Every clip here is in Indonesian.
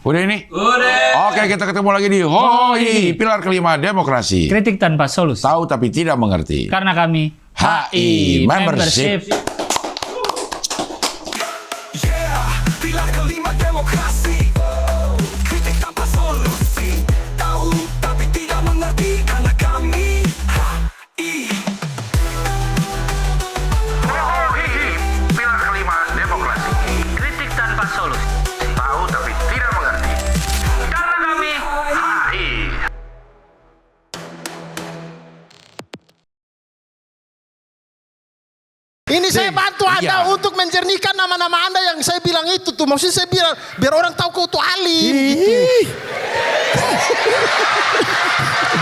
Udah ini? Udah. Oke, kita ketemu lagi di HOI, pilar kelima demokrasi. Kritik tanpa solusi. Tahu tapi tidak mengerti. Karena kami HI Membership. Pilar kelima demokrasi. Kritik tanpa solusi. Tahu tapi tidak mengerti. Karena kami HI. Pilar kelima demokrasi. kritik tanpa solusi. Tahu tapi tidak mengerti. Karena kami HI. Ini saya bantu Anda iya. untuk menjernihkan nama-nama Anda yang saya bilang itu tuh. Maksudnya saya bilang biar orang tahu kau tuh alim. Gitu.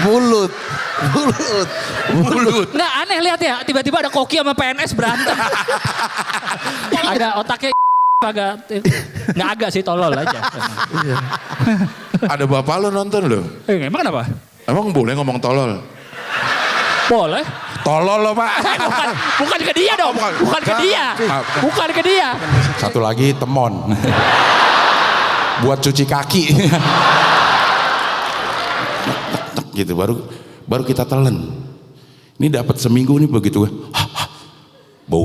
Mulut. Nggak aneh lihat ya, tiba-tiba ada Koki sama PNS berantem. Ada otaknya agak nggak agak sih, tolol aja. Ada bapak lo nonton lo. Emang kenapa? Emang boleh ngomong tolol? Boleh. Tolol lo pak. Bukan ke dia dong. Bukan ke dia. Bukan ke dia. Satu lagi temon. Buat cuci kaki. Gitu baru kita telan. Ini dapat seminggu nih begitu. Bau.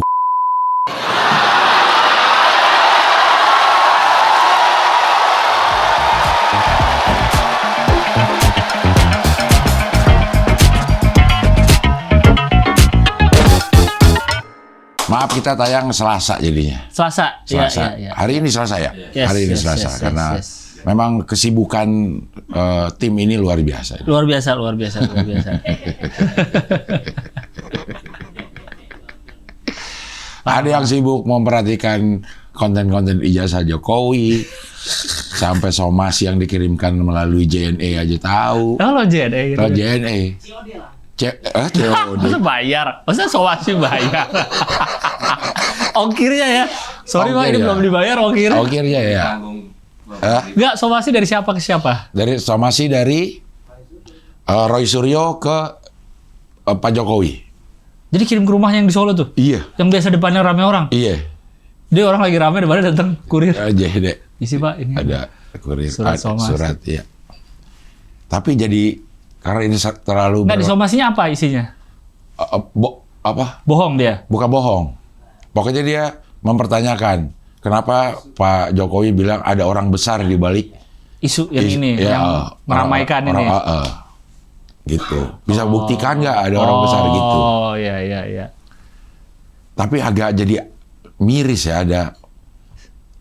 Maaf, kita tayang Selasa jadinya. Selasa. Selasa. Iya. Hari ini Selasa ya? Yes, Hari ini yes, Selasa. yes, Karena yes. memang kesibukan tim ini luar biasa. Luar biasa. Ada yang sibuk memperhatikan konten-konten ijazah Jokowi, sampai somasi yang dikirimkan melalui JNE aja tahu. Kalau JNE gitu. Kalau JNE. COD. Masa bayar? Masa somasi bayar? Ongkirnya ya? Sorry Pak, ini Ongkir ya. belum dibayar ongkirnya. Ongkirnya ya. Enggak, somasi dari siapa ke siapa? Dari somasi dari Roy Suryo ke Pak Jokowi. Jadi kirim ke rumahnya yang di Solo tuh? Iya. Yang biasa depannya rame orang? Iya. Dia orang lagi rame, depannya datang kurir. JNE. Isi Pak, ini Ada kurir. Surat somasi. Surat, ya. Tapi jadi karena ini terlalu Nggak, di somasinya apa isinya? Bohong dia? Bukan bohong. Pokoknya dia mempertanyakan kenapa Pak Jokowi bilang ada orang besar di balik Isu yang ini, ya, yang meramaikan ini. Gitu. Bisa buktikan nggak ada orang besar gitu. Oh, iya. Tapi agak jadi miris ya,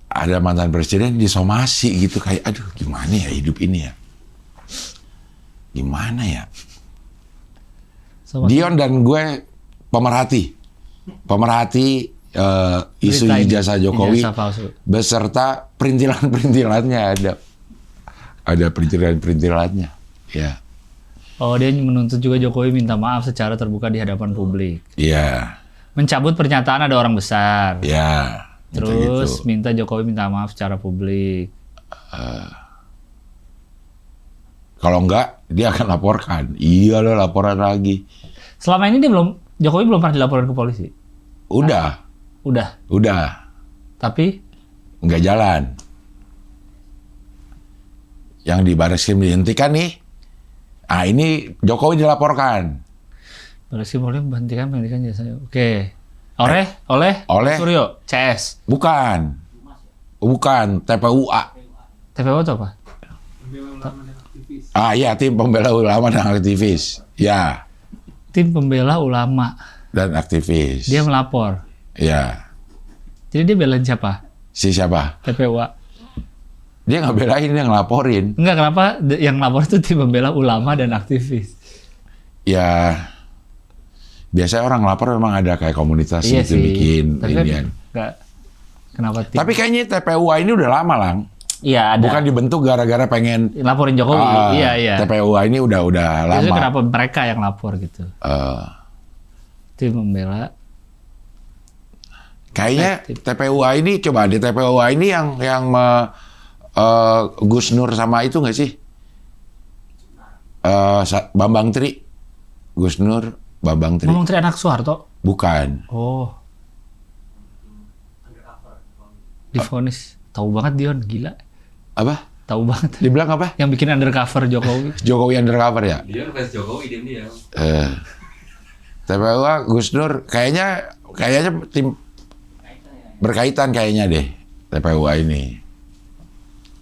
ada mantan presiden disomasi gitu, kayak aduh gimana ya hidup ini ya. Gimana ya? Somasi. Dion dan gue pemerhati isu Berita ini, ijazah Jokowi ijazah palsu. beserta perintilan-perintilannya, ada perintilan-perintilannya. Ya. Oh, dia menuntut juga Jokowi minta maaf secara terbuka di hadapan publik. Iya. Mencabut pernyataan ada orang besar. Ya. Terus Gitu. minta Jokowi minta maaf secara publik. Kalau enggak, dia akan laporkan. Iya loh, laporan lagi. Selama ini Jokowi belum pernah dilaporkan ke polisi. Udah. Tapi Nggak jalan. Yang di Barreskrim dihentikan nih. Ah, ini Jokowi dilaporkan. polisi boleh menghentikan jasanya. Oke. Oleh Suryo, CS. Bukan, TPUA. TPU itu apa? Ah iya, tim pembela ulama dan aktivis. Ya, Tim pembela ulama. dan aktivis. Dia melapor. Ya, Jadi dia belain siapa? siapa? TPUA. Dia nggak belain, dia ngelaporin. Enggak, kenapa yang lapor itu tim pembela ulama dan aktivis? Ya, biasanya orang lapor memang ada kayak komunitas Iya gitu sih. bikin Tapi kan inian. enggak. Kenapa tim? Tapi kayaknya TPUA ini udah lama, Lang. Iya, ada. Bukan dibentuk gara-gara pengen Laporin Jokowi. Iya. TPUA ini udah Biasanya lama. kenapa mereka yang lapor gitu? Tim pembela. Kayaknya TPUA ini, coba di TPUA ini yang Gus Nur sama itu nggak sih? Bambang Tri. Gus Nur, Bambang Tri. Ngomong Tri anak Soeharto? Bukan. Oh. Divonis. Tahu banget Dion, gila. Apa? Tahu banget. Dibilang apa? Yang bikin undercover Jokowi. Jokowi undercover ya? Dia fans Jokowi diam-diam. TPU Gus Dur kayaknya tim berkaitan kayaknya deh TPU ini.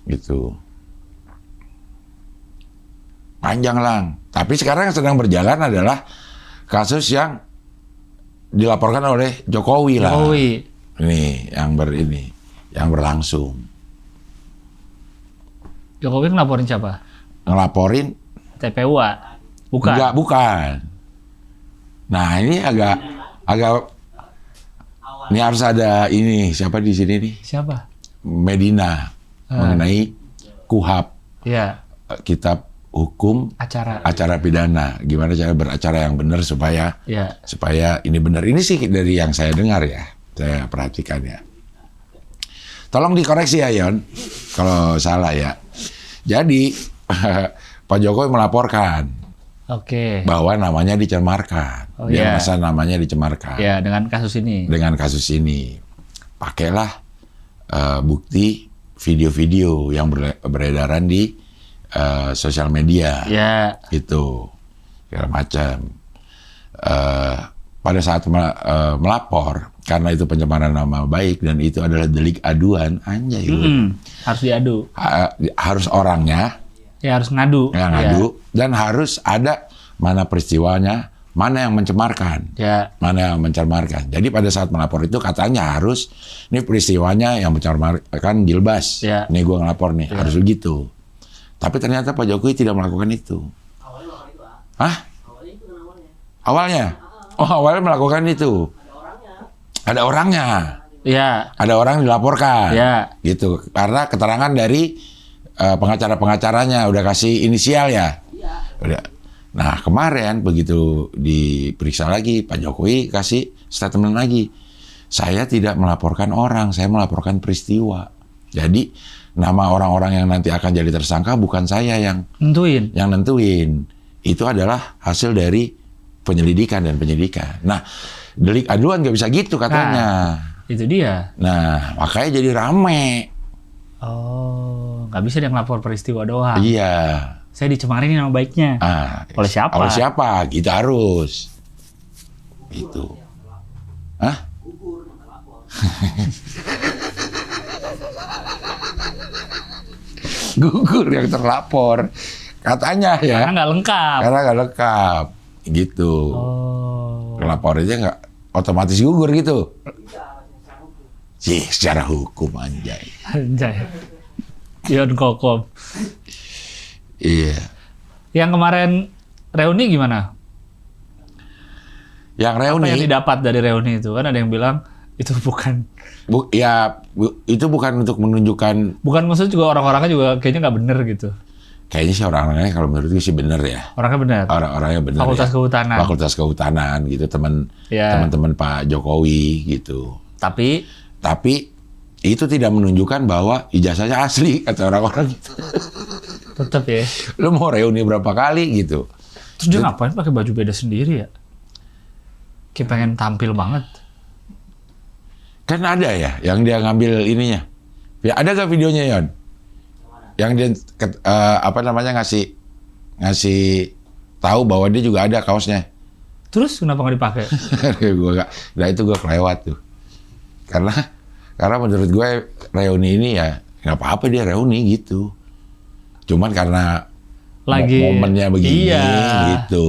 Gitu. Panjang lang. Tapi sekarang yang sedang berjalan adalah kasus yang dilaporkan oleh Jokowi lah. Jokowi. Ini yang berlangsung. Jokowi ngelaporin siapa? Ngelaporin TPU. Bukan. Enggak, bukan. Nah, ini agak ini harus ada ini siapa di sini nih? Siapa? Medina mengenai KUHP. Iya. Kitab hukum acara pidana. Gimana cara beracara yang benar supaya ini benar. Ini sih dari yang saya dengar ya. Saya perhatikan ya. Tolong dikoreksi ya Yon, kalau salah ya. Jadi Pak Jokowi melaporkan bahwa namanya dicemarkan. Dia merasa namanya dicemarkan. Ya, dengan kasus ini. Dengan kasus ini. Pakailah bukti video-video yang beredaran di sosial media. Ya. Gitu. Segala macam. Pada saat melapor, karena itu pencemaran nama baik dan itu adalah delik aduan, anjay. Harus diadu. Harus orangnya. Ya, harus ngadu. Yang ngadu. Dan harus ada mana peristiwanya, mana yang mencemarkan. Ya. Mana yang mencemarkan. Jadi pada saat melapor itu katanya harus, ini peristiwanya yang mencemarkan Gilbas. Ya. Nih gue ngelapor nih, harus begitu. Tapi ternyata Pak Jokowi tidak melakukan itu. Hah? Awalnya? Oh, awalnya melakukan itu. Ada orangnya. Ya. Ada orang dilaporkan. Ya. Gitu. Karena keterangan dari pengacara-pengacaranya udah kasih inisial ya. Udah. Nah, kemarin begitu diperiksa lagi, Pak Jokowi kasih statement lagi. Saya tidak melaporkan orang, saya melaporkan peristiwa. Jadi, nama orang-orang yang nanti akan jadi tersangka bukan saya yang nentuin. Yang nentuin. Itu adalah hasil dari penyelidikan dan penyidikan. Nah, delik aduan nggak bisa gitu katanya. Nah, itu dia. Nah, makanya jadi rame. Oh, nggak bisa dia ngelapor peristiwa doang. Iya. Saya dicemarin nama baiknya. Oleh siapa? Oleh siapa? Kita harus. Gitu. Hah? Gugur yang terlapor. Katanya ya. Karena nggak lengkap. Karena nggak lengkap. Gitu. Oh. Lapor aja nggak otomatis gugur gitu. Secara hukum anjay. Anjay. Yon Kokom. Iya. Yang kemarin reuni gimana? Yang reuni. Apa yang didapat dari reuni itu? Kan ada yang bilang itu bukan. Itu bukan untuk menunjukkan. Bukan, maksudnya juga orang-orangnya juga kayaknya nggak bener gitu. Kayaknya sih orang-orangnya kalau menurut gue sih bener ya. Orangnya bener. Orangnya bener. Fakultas ya. Kehutanan. Fakultas Kehutanan gitu, teman-teman Pak Jokowi gitu. Tapi itu tidak menunjukkan bahwa ijazahnya asli kata orang-orang gitu. tetap ya. Lu mau reuni berapa kali gitu. Terus dia ngapain pakai baju beda sendiri ya? Kayak pengen tampil banget. Kan ada ya yang dia ngambil ininya. Ya, ada gak videonya Yon? Yang dia ngasih tahu bahwa dia juga ada kaosnya. Terus kenapa nggak dipakai? Nah itu gue kelewat tuh. Karena menurut gue reuni ini ya nggak apa-apa dia reuni gitu. Cuman karena lagi momennya begini iya. gitu.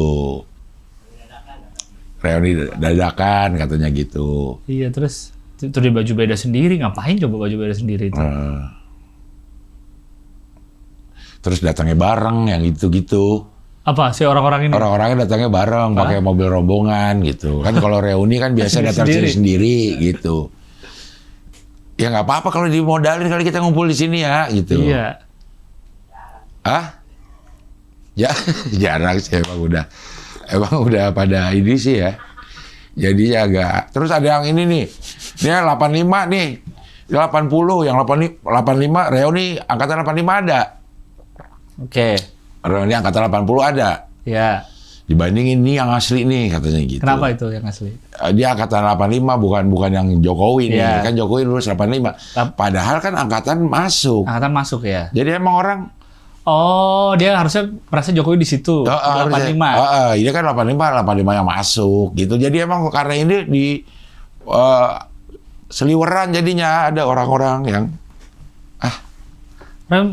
Reuni dadakan katanya gitu. Iya, terus dia baju beda sendiri, ngapain coba baju beda sendiri itu? Terus datangnya bareng yang gitu-gitu. Apa sih orang-orang ini? Orang-orangnya datangnya bareng, pakai mobil rombongan gitu. Kan kalau reuni kan biasa datang sendiri gitu. Ya nggak apa-apa kalau dimodalin kali kita ngumpul di sini ya gitu. Iya. Ya jarang sih emang udah pada ini sih ya. Jadi agak. Terus ada yang ini nih. Ini 85 nih. 80 yang 85 reuni angkatan 85 ada. Oke. Reuni angkatan 80 ada. Ya. Dibandingin ini yang asli nih katanya gitu. Kenapa itu yang asli? Dia angkatan 85 bukan yang Jokowi nih. Iya. Kan Jokowi lulus 85. Padahal kan angkatan masuk. Angkatan masuk ya. Jadi emang orang Oh, dia harusnya merasa Jokowi di situ. 85. Ini kan 85 yang masuk gitu. Jadi emang karena ini di seliweran jadinya ada orang-orang yang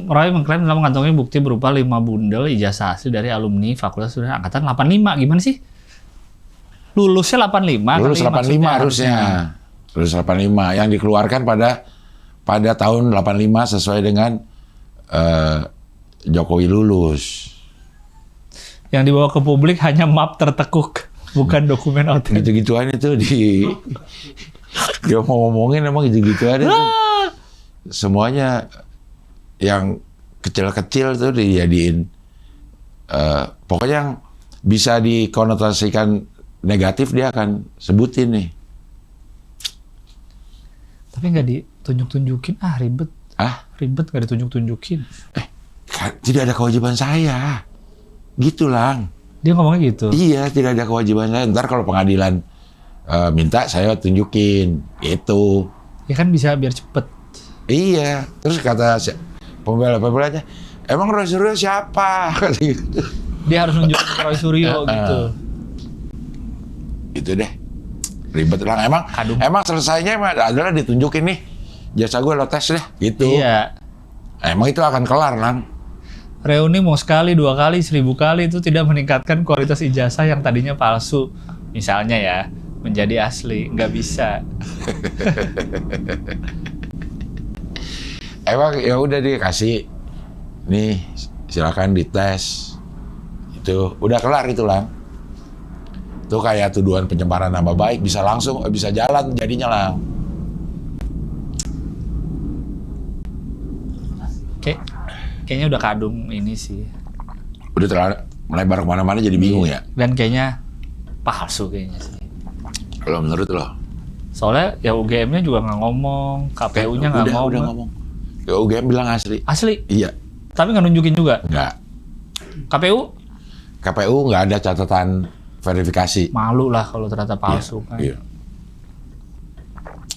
Roy mengklaim telah mengantongi bukti berupa 5 bundel ijazah asli dari alumni Fakultas Kedokteran angkatan 85. Gimana sih? Lulusnya 85. Lulus 85 harusnya. Lulus 85 yang dikeluarkan pada tahun 85 sesuai dengan Jokowi lulus. Yang dibawa ke publik hanya map tertekuk, bukan dokumen otentik. Gitu-gituan itu dia mau ngomongin emang gitu-gituan itu. Semuanya yang kecil-kecil tuh dijadiin pokoknya yang bisa dikonotasikan negatif dia akan sebutin nih. Tapi nggak ditunjuk-tunjukin, ribet. Ribet nggak ditunjuk-tunjukin. Tidak ada kewajiban saya. Gitu Lang. Dia ngomongnya gitu? Iya, tidak ada kewajiban saya. Ntar kalau pengadilan minta saya tunjukin. Gitu. Ya kan bisa biar cepet. Iya. Terus kata pembela-pembelanya, emang Roy Suryo siapa? Dia harus nunjukin Roy Suryo gitu. Gitu deh. Ribet Lang. Emang selesainya adalah ditunjukin nih. Jasa gue lo tes deh. Gitu. Iya. Emang itu akan kelar Lang. Reuni mau sekali, 2 kali, 1000 kali itu tidak meningkatkan kualitas ijazah yang tadinya palsu. Misalnya ya, menjadi asli. Nggak bisa. Emang ya udah dikasih nih silakan dites. Itu udah kelar itu Lang. Itu kayak tuduhan pencemaran nama baik bisa langsung bisa jalan jadinya Lang. Kayaknya udah kadung ini sih. Udah terlalu melebar kemana-mana jadi bingung ya. Dan kayaknya palsu kayaknya sih. Kalau menurut lo? Soalnya ya UGM-nya juga nggak ngomong, KPU-nya nggak ngomong. Udah ngomong. Ya UGM bilang asli. Asli? Iya. Tapi nggak nunjukin juga? Nggak. KPU nggak ada catatan verifikasi. Malu lah kalau ternyata palsu kan. Iya.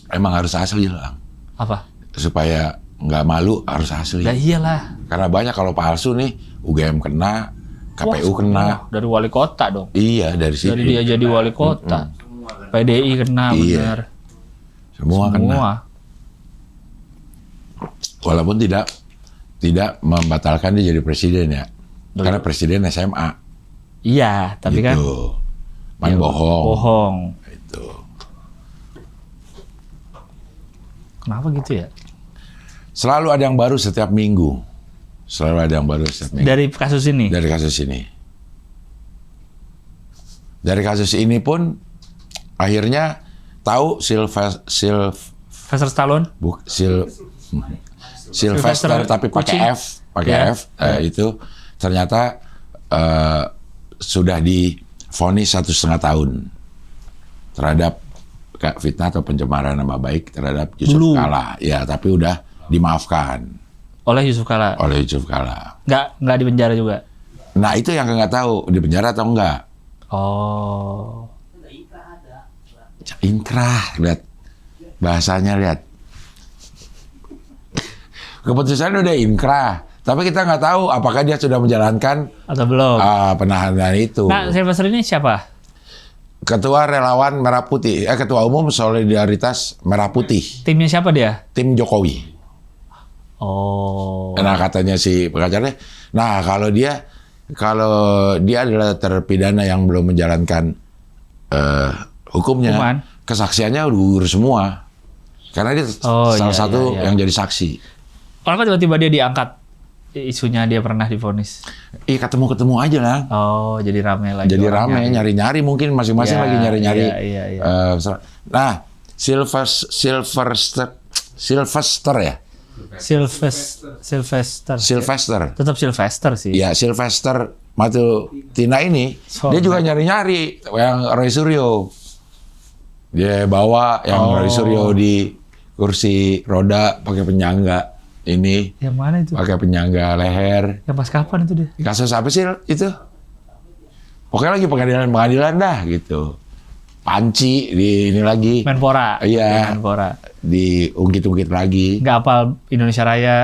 Emang harus asli Lang. Apa? Supaya nggak malu harus asli. Ya iyalah. Karena banyak kalau palsu nih UGM kena, KPU kena. Dari wali kota dong. Iya dari situ. Dari dia jadi wali kota. PDI kena benar. Semua kena. Walaupun tidak membatalkan dia jadi presiden ya. Karena presiden SMA. Iya, tapi gitu. Kan bohong. Bohong. Itu. Kenapa gitu ya? Selalu ada yang baru setiap minggu. Dari kasus ini? Dari kasus ini pun akhirnya tahu Sylvester Stallone? Sylvester tapi pakai F, itu ternyata sudah divonis 1,5 tahun terhadap fitnah atau pencemaran nama baik terhadap Yusuf Kala. Ya, tapi udah dimaafkan. Oleh Yusuf Kala? Oleh Yusuf Kala. Nggak di penjara juga? Nah, itu yang nggak tahu, di penjara atau enggak. Oh. Inkrah, lihat. Bahasanya, lihat. Keputusan udah inkrah. Tapi kita nggak tahu apakah dia sudah menjalankan atau belum penahanan itu. Nah, Sylvester ini siapa? Ketua Relawan Merah Putih, Ketua Umum Solidaritas Merah Putih. Timnya siapa dia? Tim Jokowi. Oh. Nah, katanya si pengacaranya, nah kalau dia adalah terpidana yang belum menjalankan hukumnya, kesaksiannya udah gugur semua. Karena dia salah satu yang jadi saksi. Kenapa tiba-tiba dia diangkat? Isunya dia pernah divonis. Ketemu aja lah. Oh, jadi rame lagi. Jadi rame, nyari-nyari mungkin masing-masing lagi nyari-nyari. Iya. Nah, Sylvester ya. Sylvester. Tetap Sylvester sih. Ya, Sylvester Matutina ini dia juga nyari-nyari yang Roy Suryo. Dia bawa yang Roy Suryo di kursi roda pakai penyangga. Ini yang mana itu? Pakai penyangga leher. Yang pas kapan itu dia? Kasus apa sih itu? Pokoknya lagi pengadilan dah gitu. Panci di ini lagi. Menpora. Iya. Menpora. Diungkit-ungkit lagi. Nggak hafal Indonesia Raya.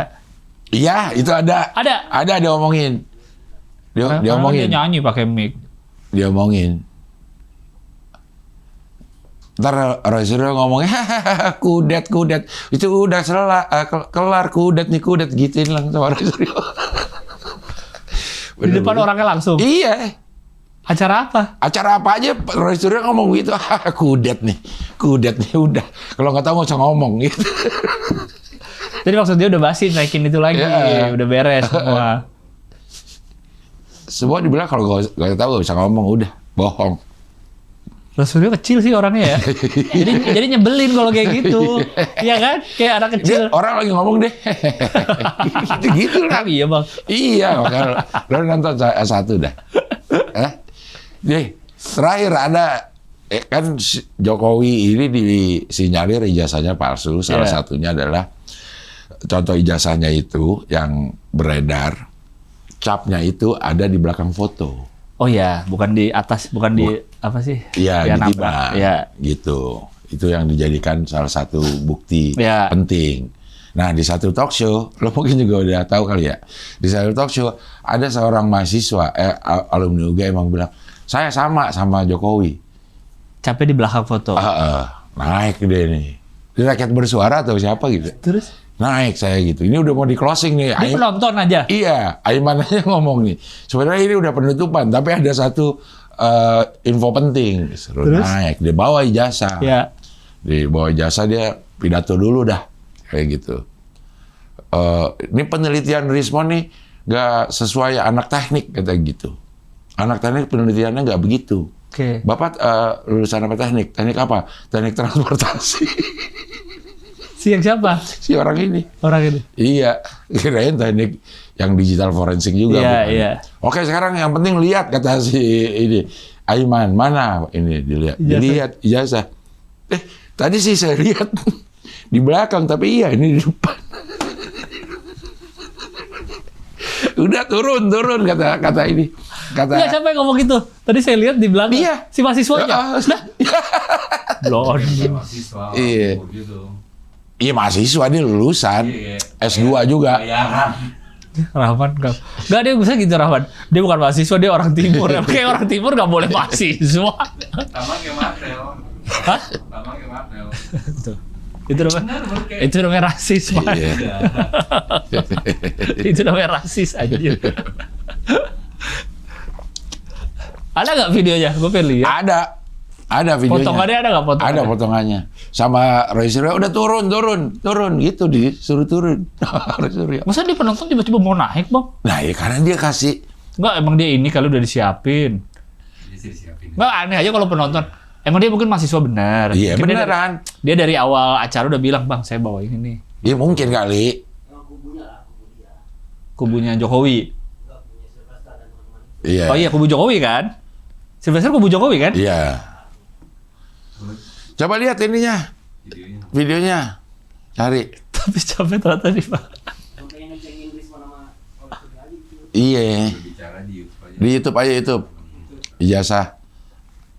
Iya, itu ada. Ada dia omongin. Dia omongin. Dia nyanyi pakai mic. Dia omongin. Ntar Roy Suryo ngomongnya, kudet. Itu udah kelar kudet gituin langsung sama Roy Suryo. Di depan orangnya langsung? Iya. Acara apa? Acara apa aja Roy Suryo ngomong gitu, kudet nih udah. Kalau nggak tahu nggak usah ngomong gitu. Jadi maksudnya udah basi naikin itu lagi, udah beres semua. Semua dibilang kalau nggak tahu nggak bisa ngomong, udah bohong. Roy Suryo kecil sih orangnya ya. jadi nyebelin kalau kayak gitu. Iya kan? Kayak anak kecil. Orang lagi ngomong deh. gitu lah. Iya bang. Iya, makanya lo nonton satu dah. Deh, terakhir ada kan Jokowi ini disinyalir ijazahnya palsu. Salah satunya adalah contoh ijazahnya itu yang beredar, capnya itu ada di belakang foto. Oh ya, bukan di atas, bukan di apa sih? Iya, di tiba. Iya. Gitu. Itu yang dijadikan salah satu bukti penting. Nah, di satu talk show, lo mungkin juga udah tahu kali ya. Di satu talk show, ada seorang mahasiswa, alumni UGM emang bilang, saya sama Jokowi. Capek di belakang foto. Naik deh nih. Di Rakyat Bersuara atau siapa gitu. Terus? Naik saya gitu. Ini udah mau di closing nih. Dia penonton aja? Iya. Aiman aja ngomong nih. Sebenarnya ini udah penutupan, tapi ada satu info penting. Suruh naik. Dia bawa ijazah. Iya. Di bawa ijazah dia pidato dulu dah. Kayak gitu. Ini penelitian Rismon nih nggak sesuai anak teknik, kata gitu. Anak teknik penelitiannya nggak begitu. Oke. Bapak lulusan apa teknik? Teknik apa? Teknik transportasi. Si yang siapa? Si orang ini. Orang ini? Iya. Kirain teknik yang digital forensik juga. Iya, bukan? iya. Oke, sekarang yang penting lihat, kata si ini. Aiman, mana ini dilihat? Dilihat ijazah. Tadi sih saya lihat di belakang, tapi iya ini di depan. Udah turun kata ini. Enggak, siapa yang ngomong gitu? Tadi saya lihat di belakang. Iya. Si mahasiswanya. Blon. Iya. Iya, mahasiswa dia lulusan S2 juga. Rahman enggak dia bisa gitu Rahman. Dia bukan mahasiswa, dia orang timur. Kayak orang timur enggak boleh mahasiswa. Sama kayak Martel. Hah? Sama kayak Martel. Itu namanya rasis, Pak. Iya. Itu namanya rasis aja. Ada nggak videonya? Gue pengen lihat. Ada videonya. Potongannya ada nggak potongannya? Ada potongannya. Sama Roy Suryo udah turun gitu, disuruh turun. Roy Suryo. Masa dia penonton tiba-tiba mau naik, Bang? Nah, ya karena dia kasih. Enggak, emang dia ini kalau udah disiapin. Enggak, aneh aja kalau penonton. Emang dia mungkin mahasiswa benar. Iya, mungkin beneran. Dia dari awal acara udah bilang, Bang, saya bawa ini nih. Iya, mungkin kali. Kubunya Jokowi. Iya. Oh iya, kubu Jokowi kan? Sylvester kubu Jokowi kan? Iya. Coba lihat ininya. Videonya. Cari. Tapi capek ternyata nih, Pak. Iya. Di YouTube aja YouTube. Ijazah.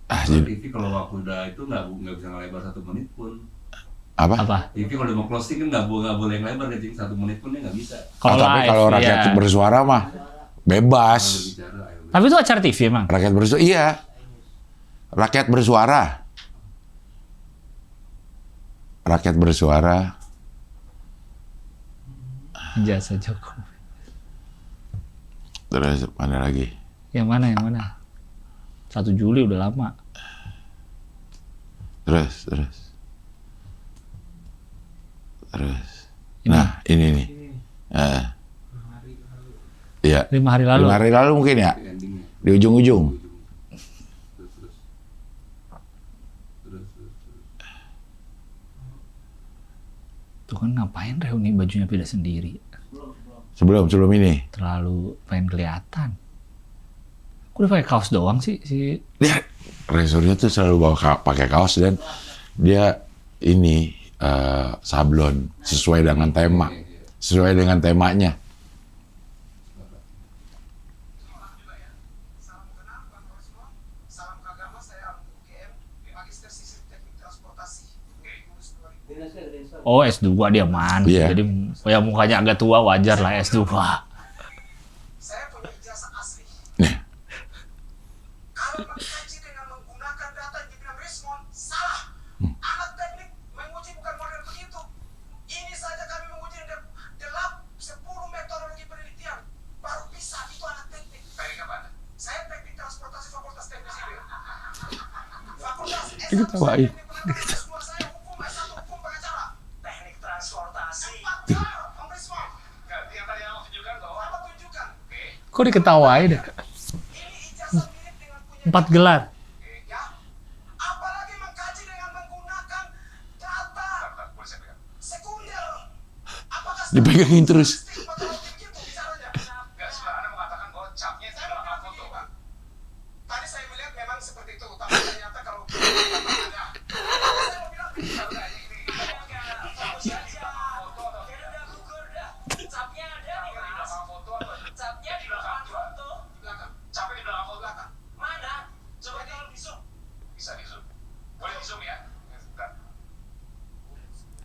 TV kalau waktu udah itu nggak bisa ngelebar 1 menit pun. Apa? TV kalau udah mau closing kan nggak boleh ngelebar, kencing 1 menit pun dia nggak bisa. Tapi kalau rakyat bersuara mah bebas. Tapi itu acara TV emang? Rakyat bersuara, iya. Rakyat bersuara. Rakyat bersuara. Jasa Jokowi. Terus mana lagi? Yang mana? 1 Juli udah lama. Terus. Ini? Nah, ini nih. Iya. 5 hari lalu. 5 hari lalu mungkin ya? Di ujung-ujung. Tuh kan ngapain reuni bajunya beda sendiri? Sebelum ini. Terlalu pengen kelihatan. Kok udah pakai kaos doang sih si? Dia Roy Suryo tuh selalu bawa pakai kaos dan dia ini sablon sesuai dengan tema, sesuai dengan temanya. Oh S2 dia man. Iya. Jadi ya mukanya agak tua wajar lah S2. Saya punya ijazah asli. Nih. Kalau mengkaji dengan menggunakan data yang dibilang Rismon, salah. Alat teknik menguji bukan model begitu. Ini saja kami menguji di lab 10 metodologi penelitian. Baru bisa itu alat teknik. Teknik apa? Saya teknik transportasi Fakultas Teknik Sipil. Fakultas Diketawain. S1 saya hukum, S1 hukum pengacara. Teknik transportasi. Om Rismon. Yang tadi yang tunjukkan bahwa apa tunjukkan? Kok diketawain ya? Ini ijazah mirip dengan punya 4 gelar. ya. Apalagi mengkaji dengan menggunakan data sekunder. Apakah Dipegangin terus. metodologi begitu bicaranya? Enggak, sebenarnya Anda mengatakan bahwa capnya itu adalah foto, Pak. Tadi saya melihat memang seperti itu, tapi ternyata kalau ada. Saya mau bilang ini foto atau capnya ada di belakang foto atau capnya di belakang foto. Belakang. Capnya di belakang foto belakang. Mana? Coba tolong di zoom. Bisa di zoom. Boleh di zoom ya? Sebentar.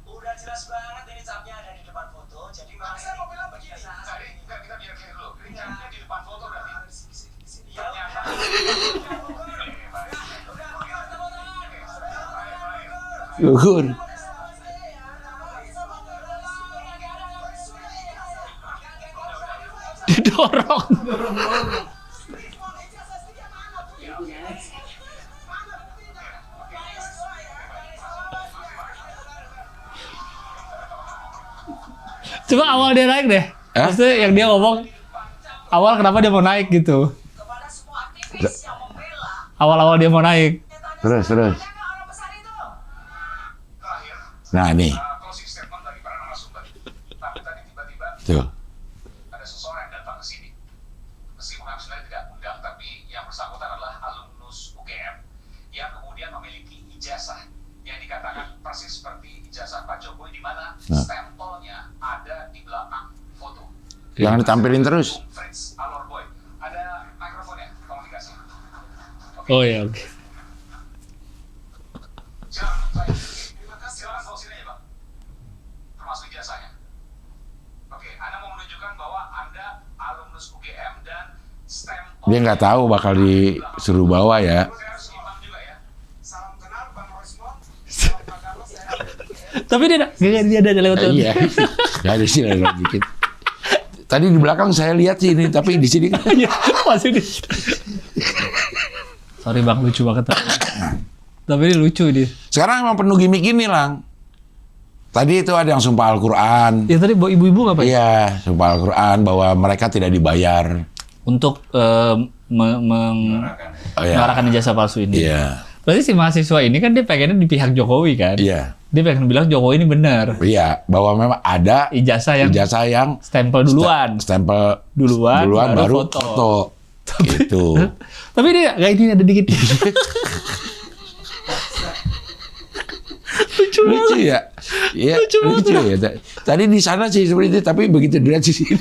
Udah jelas banget ini capnya ada di depan foto. Jadi saya mau bilang begini. Tadi kita biar kayak dulu. Ini capnya di depan foto berarti. Iya. Gugur. Didorong. Coba awal dia naik deh. Hah? Maksudnya yang dia ngomong awal kenapa dia mau naik gitu. Kepada semua aktivis yang membela Awal-awal dia mau naik. Terus. orang besar itu. Nah, nih. Closing statement dari para narasumber. Tapi tadi tiba-tiba Tuh. ada seseorang yang datang ke sini. Meskipun kami sebenarnya tidak undang, tapi yang bersangkutan adalah alumnus UGM yang kemudian memiliki ijazah yang dikatakan persis seperti ijazah Pak Jokowi, di mana stempelnya ada di belakang foto. Jangan ditampilin terus. Fritz Alorboy. Ada mikrofonnya, tolong dikasih. Oh ya oke. Silakan, baik. Terima kasih. Silakan bawa sini aja, Pak. Termasuk ijazahnya. Oke, Anda mau menunjukkan bahwa Anda alumnus UGM dan stempel. Dia nggak tahu bakal disuruh bawa ya. Saya harus imbang juga ya. Salam kenal Bang Rismon. Salam Pak Carlos. Tapi dia ada lewat. Iya. Ya ada sih lagi dikit. Tadi di belakang saya lihat sih ini, tapi di sini kan. Iya, masih di. Sorry Bang, lucu banget. Tapi ini lucu ini. Sekarang emang penuh gimmick ini, Lang. Tadi itu ada yang sumpah Al-Quran. Ya tadi bawa ibu-ibu ngapain? Iya, sumpah Al-Quran bahwa mereka tidak dibayar. Untuk mengarahkan ijazah palsu ini. Iya. Berarti si mahasiswa ini kan dia pengennya di pihak Jokowi kan? Iya. Dia pengen bilang Jokowi ini benar. Iya, bahwa memang ada Ijazah yang stempel duluan. Stempel Duluan, baru baru foto. Gitu. Tapi dia nggak ini ada dikit. Lucu ya? Iya, lucu ya. Tadi di sana sih seperti itu, tapi begitu dilihat di sini.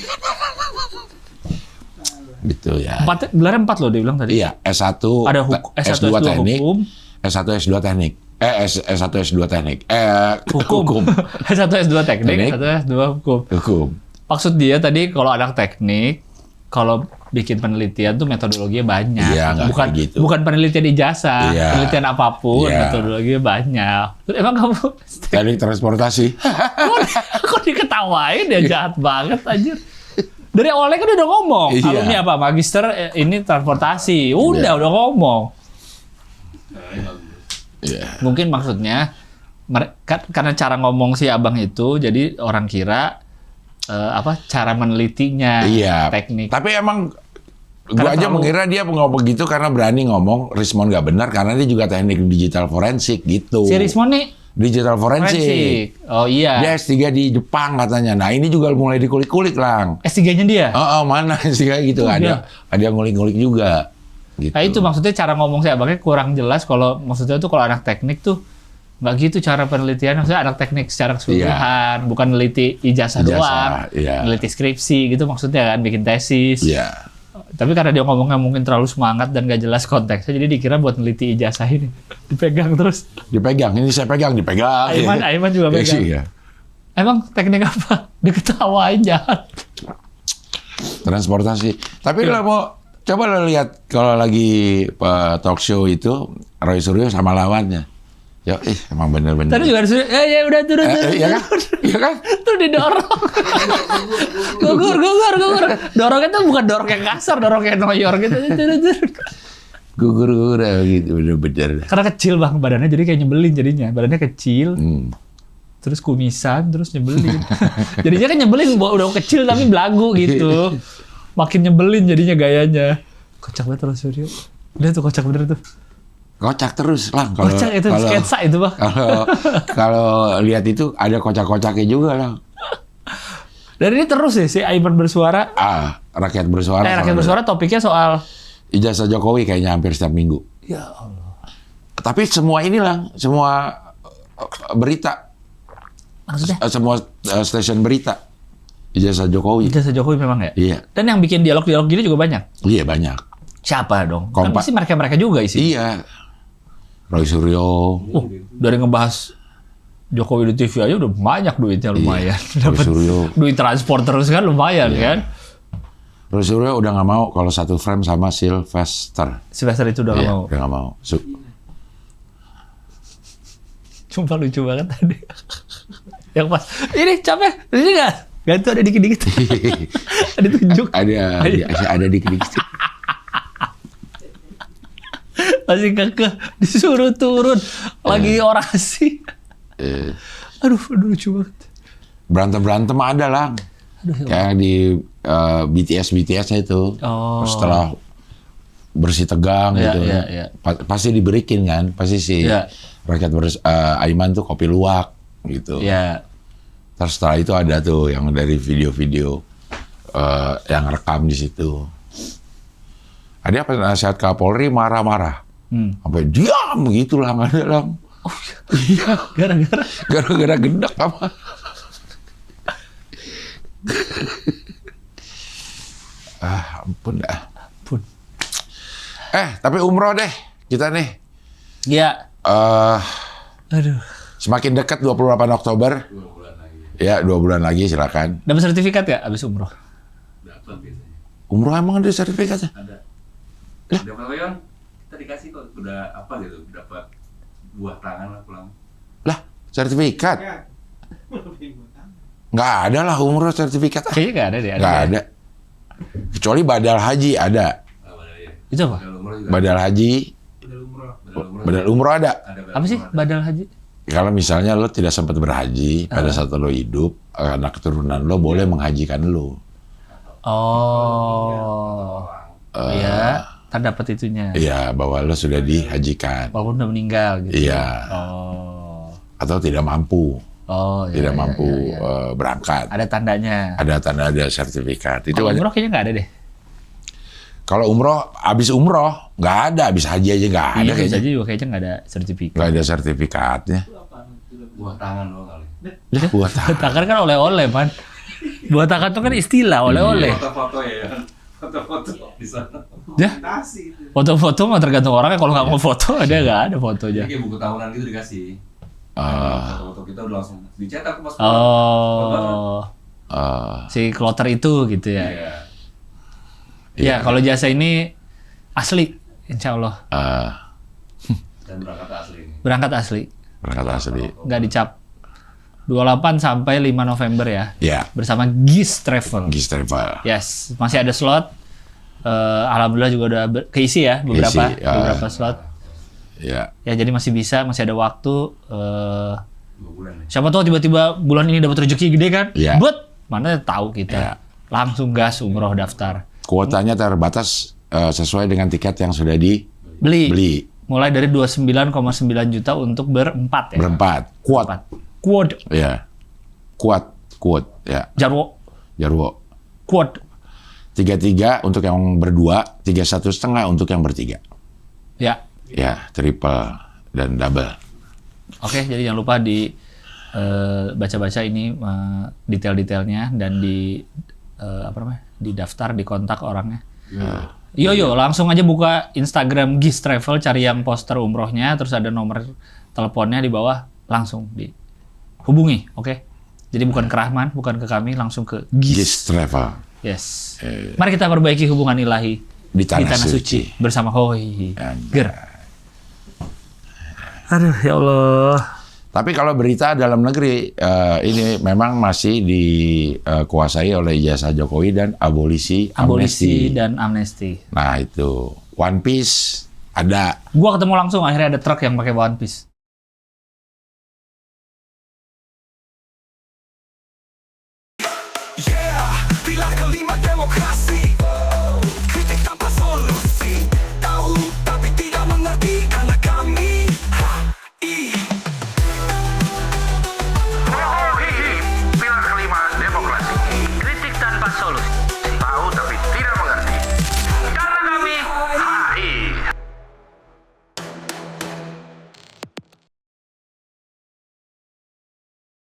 Gitu ya. Gelarnya 4 loh dia bilang tadi. Iya, S1, Ada S1, S2 teknik, hukum. S1, S2 teknik. S1, S2 teknik. Hukum. S1, S2 teknik, S1, S2 hukum. Hukum. Maksud dia tadi kalau anak teknik, kalau bikin penelitian tuh metodologinya banyak. Iya, nggak bukan kayak gitu. bukan penelitian ijazah, Iya. penelitian apapun, Iya. metodologinya banyak. Terus emang kamu Teknik transportasi. kok diketawain ya, jahat banget anjir. Dari awalnya kan udah ngomong, Iya. alumni apa? Magister ini transportasi. Udah ngomong. Iya. Mungkin maksudnya karena cara ngomong si abang itu, jadi orang kira cara menelitinya, Iya. teknik. Tapi emang Karena gua aja terlalu- mengira dia ngomong gitu karena berani ngomong Rismon nggak benar karena dia juga teknik digital forensik gitu. Si Rismon nih Digital forensik. Oh iya. Dia S3 di Jepang katanya. Nah, ini juga mulai dikulik-kulik, Lang. S3-nya dia. Oh, mana S3 gitu. Oh, Ada yang ngulik-ngulik juga. Gitu. Nah itu maksudnya cara ngomong si abangnya kurang jelas. Kalau maksudnya tuh kalau anak teknik tuh nggak gitu cara penelitian. Maksudnya anak teknik secara keseluruhan, bukan neliti ijazah doang, iya. neliti skripsi gitu maksudnya kan, bikin tesis. Iya. Tapi karena dia ngomongnya mungkin terlalu semangat dan gak jelas konteksnya, jadi dikira buat neliti ijazah ini. Dipegang terus. Dipegang. Ini saya pegang, dipegang. Aiman juga pegang. Iya. Emang teknik apa? Diketawain jahat. Transportasi. Tapi lo mau coba lo lihat kalau lagi talk show itu Roy Suryo sama lawannya. Ya, emang bener-bener. Tadi juga disuruh, ya udah turun. Iya kan? Iya kan? Tuh didorong. Gugur. Dorongnya tuh bukan dorong yang kasar, dorong yang noyor gitu. Turun. Gugur gitu, bener-bener. Karena kecil bang, badannya jadi kayak nyebelin jadinya. Badannya kecil, terus kumisan, terus nyebelin. Jadinya kan nyebelin, udah kecil tapi belagu gitu. Makin nyebelin jadinya gayanya. Kocak banget terus Suryo. Udah tuh kocak bener tuh. Kocak terus lah. Kocak itu sketsa itu bang. Kalau lihat itu ada kocak-kocaknya juga lah. Dan ini terus ya si Aiman Bersuara. Rakyat Bersuara. Rakyat Bersuara topiknya soal ijazah Jokowi kayaknya hampir setiap minggu. Ya Allah. Tapi semua inilah, semua berita. Maksudnya? Semua stasiun berita. Ijazah Jokowi. Ijazah Jokowi memang ya? Iya. Dan yang bikin dialog-dialog gini juga banyak? Iya, banyak. Siapa dong? Kan Kompak. pasti mereka-mereka juga isi. Iya. Roy Suryo. Dari ngebahas Jokowi di TV aja udah banyak duitnya lumayan. Iya. Roy Suryo. Duit transport terus kan lumayan kan? Roy Suryo udah nggak mau kalau satu frame sama Sylvester. Sylvester itu udah nggak mau. Udah nggak mau. Cuma lucu banget tadi. Yang pas, ini capek, ini nggak? Gantu ada dikit-dikit. Ada tunjuk. Ada dikit-dikit. Masih kekeh, disuruh turun. Lagi orasi. Aduh, lucu banget. Berantem ada lah. Kayak di BTS-nya itu. Oh. Setelah bersih tegang Iya, gitu. iya. Pasti diberikin kan. Pasti si rakyat Aiman tuh kopi luwak gitu. Iya. Terus setelah itu ada tuh yang dari video-video yang rekam di situ. Ada penasihat Kapolri marah-marah. Sampai diam gitulah, nggak ada lang. Oh iya. Gara-gara gendak apa? Ampun dah. Ampun. Tapi umroh deh kita nih. Iya. Aduh. Semakin dekat 28 Oktober. 2 bulan lagi. Ya, 2 bulan lagi silakan. Dapat sertifikat ya abis umroh? Dapat biasanya. Umroh emang ada sertifikatnya? Ada. Dapat apa Yon? Kita dikasih kok, udah apa gitu, dapat buah tangan lah pulang. Lah, sertifikat? Nggak ada lah umroh sertifikat. Kayaknya nggak ada deh. Nggak ada. Kecuali badal haji ada. Itu apa? Badal haji. Badal umroh ada. Apa sih badal haji? Kalau misalnya lo tidak sempat berhaji pada saat lo hidup, anak keturunan lo boleh menghajikan lo. Oh. Iya, terdapat itunya. Iya, bahwa lo sudah dihajikan. Walaupun udah meninggal gitu. Iya. Oh. Atau tidak mampu. Oh, iya, Tidak mampu berangkat. Ada tandanya. Ada tanda, ada sertifikat. Itu Kalau aja. umroh kayaknya nggak ada deh. Kalau umroh, abis umroh nggak ada, abis haji aja nggak ada Iya, kayaknya. haji juga kayaknya nggak ada sertifikat. Nggak ada sertifikatnya. Buah tangan doang kali. Ya, buat apa? Tangan kan oleh-oleh, man. Buat tangan tuh kan istilah oleh-oleh. Foto-foto ya. Foto-foto di sana. Ya. Foto-foto mah tergantung orangnya. Kalau nggak mau foto, dia nggak ada fotonya. Kayak buku tahunan gitu dikasih. Foto-foto kita udah langsung dicetak pas Oh. Si kloter itu gitu ya. Iya. Ya, kalau jasa ini asli, insya Allah. Dan berangkat asli ini. Berangkat asli. Berangkat asli. Nggak dicap. 28 sampai 5 November ya. Ya, Bersama GIS Travel. Gis Travel. Yes, masih ada slot. Alhamdulillah juga udah keisi ya beberapa slot. Ya. Ya jadi masih bisa, masih ada waktu. 2 bulan nih. Siapa tahu tiba-tiba bulan ini dapat rezeki gede kan? Iya. But mana tahu kita. Iya. Langsung gas umroh daftar. Kuotanya terbatas sesuai dengan tiket yang sudah Beli. dibeli. Mulai dari 29,9 juta untuk berempat ya. Berempat. Kuat. Quad. Ya. Kuat. Ya. Jarwo. Quad. 33 untuk yang berdua, 31,5 untuk yang bertiga. Ya. Ya, triple dan double. Oke, jadi jangan lupa di baca-baca ini detail-detailnya dan di di daftar, di kontak orangnya. Yo, langsung aja buka Instagram GIS Travel, cari yang poster umrohnya, terus ada nomor teleponnya di bawah, langsung dihubungi, oke? Jadi bukan ke Rahman, bukan ke kami, langsung ke GIS GIS. Travel. Yes. Mari kita perbaiki hubungan ilahi Di Tanah Suci. bersama Hoi Anjay. Ger. Aduh, ya Allah. Tapi kalau berita dalam negeri ini memang masih dikuasai oleh ijazah Jokowi dan abolisi amnesti. Dan amnesti. Nah itu One Piece ada. Gua ketemu langsung, akhirnya ada truk yang pakai One Piece. Yeah, pilar kelima demokrasi.